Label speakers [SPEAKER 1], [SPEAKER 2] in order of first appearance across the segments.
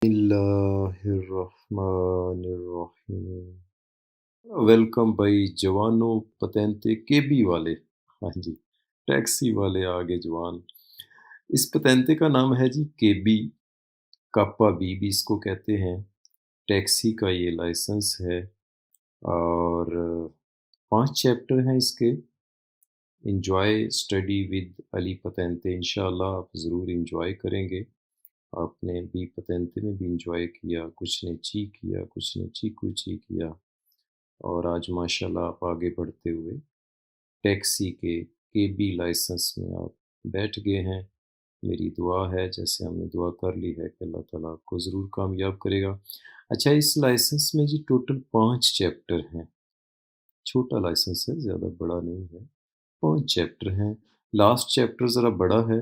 [SPEAKER 1] बिस्मिल्लाहिर्रहमानिर्रहीम। वेलकम भाई जवानों पतेंते केबी वाले। हाँ जी, टैक्सी वाले आगे जवान। इस पतेंते का नाम है जी केबी, काप्पा बी भी इसको कहते हैं। टैक्सी का ये लाइसेंस है और 5 चैप्टर हैं इसके। एन्जॉय स्टडी विद अली पतेंते, इंशाअल्लाह आप ज़रूर एन्जॉय करेंगे। आपने बी पतेंते में भी एन्जॉय किया, कुछ ने ची किया, कुछ ने चीकू ची किया। और आज माशाल्लाह आप आगे बढ़ते हुए टैक्सी के केबी लाइसेंस में आप बैठ गए हैं। मेरी दुआ है, जैसे हमने दुआ कर ली है, कि अल्लाह ताला आपको ज़रूर कामयाब करेगा। अच्छा, इस लाइसेंस में जी टोटल 5 चैप्टर हैं। छोटा लाइसेंस है, ज़्यादा बड़ा नहीं है। 5 चैप्टर हैं। लास्ट चैप्टर ज़रा बड़ा है,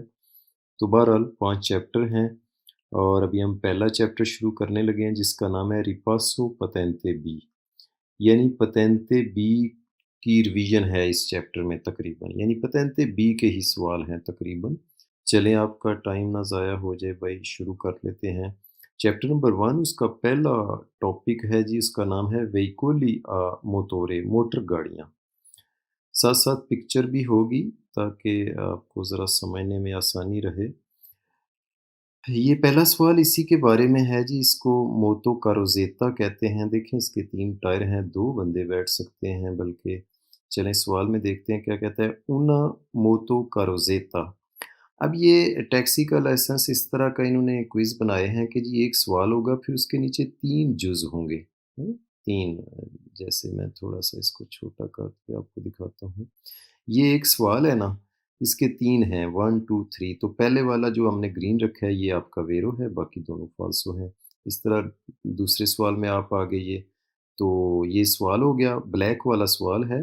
[SPEAKER 1] तो बहरहाल 5 चैप्टर हैं। और अभी हम पहला चैप्टर शुरू करने लगे हैं, जिसका नाम है रिपासो पतेंते बी। यानी पतेंते बी की रिवीजन है इस चैप्टर में तकरीबन, यानी पतेंते बी के ही सवाल हैं तकरीबन। चलें, आपका टाइम ना ज़ाया हो जाए भाई, शुरू कर लेते हैं। चैप्टर नंबर 1, उसका पहला टॉपिक है जी, उसका नाम है वेहिकोली मोटोरे, मोटर गाड़ियाँ। साथ-साथ पिक्चर भी होगी, ताकि आपको ज़रा समझने में आसानी रहे। ये पहला सवाल इसी के बारे में है जी, इसको मोतो कारोज़ेता कहते हैं। देखें, इसके 3 टायर हैं, 2 बंदे बैठ सकते हैं बल्कि। चलें सवाल में देखते हैं क्या कहता है। उना मोतो कारोज़ेता। अब ये टैक्सी का लाइसेंस इस तरह का इन्होंने क्विज़ बनाए हैं कि जी एक सवाल होगा, फिर उसके नीचे 3 जुज़ होंगे। 3, जैसे मैं थोड़ा-सा इसको छोटा करके आपको दिखाता हूँ। ये एक सवाल है ना, इसके 3 हैं, 1, 2, 3। तो पहले वाला जो हमने ग्रीन रखा है, ये आपका ज़ेरो है, बाकी दोनों फ़ाल्सो हैं। इस तरह दूसरे सवाल में आप आ गए ये, तो ये सवाल हो गया, ब्लैक वाला सवाल है,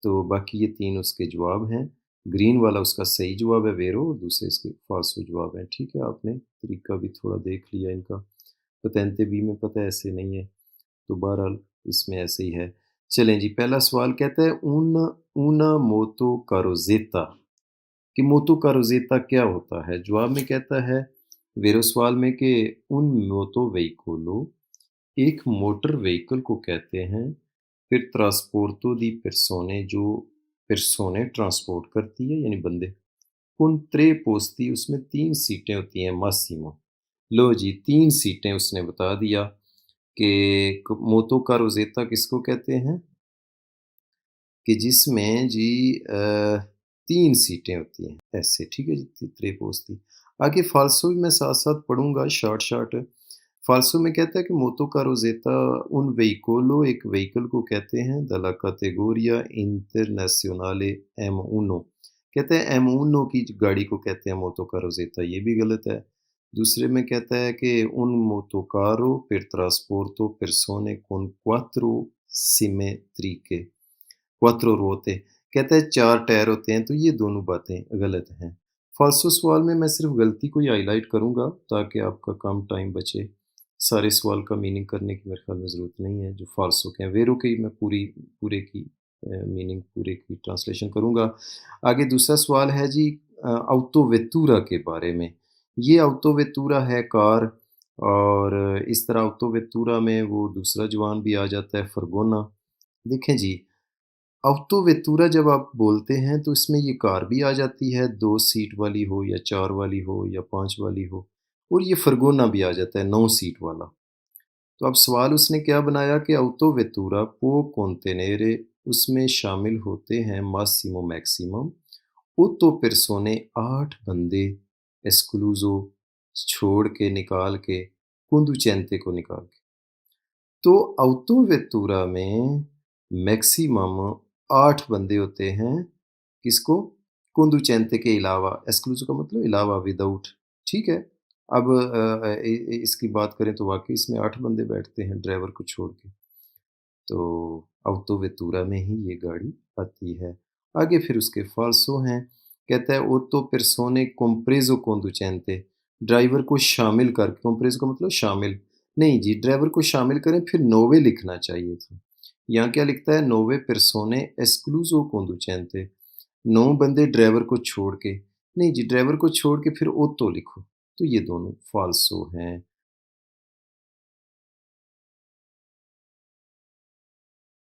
[SPEAKER 1] तो बाकी ये 3 उसके जवाब हैं। ग्रीन वाला उसका सही जवाब है ज़ेरो, और दूसरे इसके फ़ाल्सो जवाब हैं। ठीक है, आपने तरीका भी थोड़ा देख लिया इनका। पतेंते बी में पता है ऐसे नहीं है, तो बहरहाल इसमें ऐसे ही है। चलें जी, पहला सवाल कहता है ऊना मोतो कारोज़ेता, कि मोतो कारोज़ेता क्या होता है? जवाब में कहता है ज़ेरो सवाल में कि उन मोतो वेहिकोलो, एक मोटर व्हीकल को कहते हैं। फिर ट्रांसपोर्टो दी पर्सोने, जो पर्सोने ट्रांसपोर्ट करती है यानी बंदे। उन त्रे पोस्ती, उसमें 3 सीटें होती हैं मासिमो। लो जी, 3 सीटें उसने बता दिया कि मोतो का रोज़ेता किसको कहते हैं, कि जिसमें जी 3 सीटें होती हैं, ऐसे ठीक है जी, त्रे पोस्ती। आगे फ़ाल्सो भी मैं साथ-साथ पढ़ूँगा शॉर्ट-शॉर्ट। फ़ाल्सो में कहता है कि मोतो का रोज़ेता उन वेहिकोलो, एक व्हीकल को कहते हैं, दला कैटेगोरिया इंटरनेशनले एम1। कहते हैं एम1 की गाड़ी को कहते हैं मोतो का रोज़ेता, ये भी गलत है। दूसरे में कहता है कि उन मोटोकारो per trasporto persone con quattro simmetriche, quattro रोते, कहता है 4 टायर होते हैं, तो ये दोनों बातें गलत हैं। फ़ाल्सो सवाल में मैं सिर्फ़ गलती को ही हाइलाइट करूँगा, ताकि आपका कम टाइम बचे। सारे सवाल का मीनिंग करने की मेरे ख़्याल में ज़रूरत नहीं है, जो फ़ाल्सो के हैं। वेरो की मैं पूरे की मीनिंग, पूरे की ट्रांसलेशन करूँगा। आगे दूसरा सवाल है जी ऑटोवेतुरा के बारे में। ये ऑटोवेतुरा है कार, और इस तरह ऑटोवेतुरा में वो दूसरा जवान भी आ जाता है, फ़रगोना। देखें जी, ऑटोवेतुरा जब आप बोलते हैं, तो इसमें ये कार भी आ जाती है, 2 सीट वाली हो या 4 वाली हो या 5 वाली हो, और ये फ़रगोना भी आ जाता है 9 सीट वाला। तो अब सवाल उसने क्या बनाया कि ऑटोवेतुरा पो कॉन्टेनेरे, उसमें शामिल होते हैं मासिमो मैक्सिमम 8 पर्सोने, 8 बंदे, एस्क्लूज़ो छोड़ के, निकाल के, conducente को निकाल के। तो ऑटोवेतुरा में मैक्सिमम 8 बंदे होते हैं, किसको? conducente के अलावा, escluso का मतलब अलावा, विदाउट, ठीक है? अब इसकी बात करें तो वाक़ई इसमें 8 बंदे बैठते हैं ड्राइवर को छोड़ के। तो ऑटोवेतुरा में ही ये गाड़ी आती है। आगे फिर उसके फ़ाल्सो हैं, कहता है ओटो पेर्सोने compreso conducente, ड्राइवर को शामिल करके, compreso का मतलब शामिल, नहीं जी, ड्राइवर को शामिल करें, फिर नोवे लिखना चाहिए था। यहाँ क्या लिखता है, नोवे पेर्सोने escluso conducente, 9 बंदे ड्राइवर को छोड़ के, नहीं जी, ड्राइवर को छोड़ के फिर ओटो लिखो, तो ये दोनों फ़ाल्सो हैं।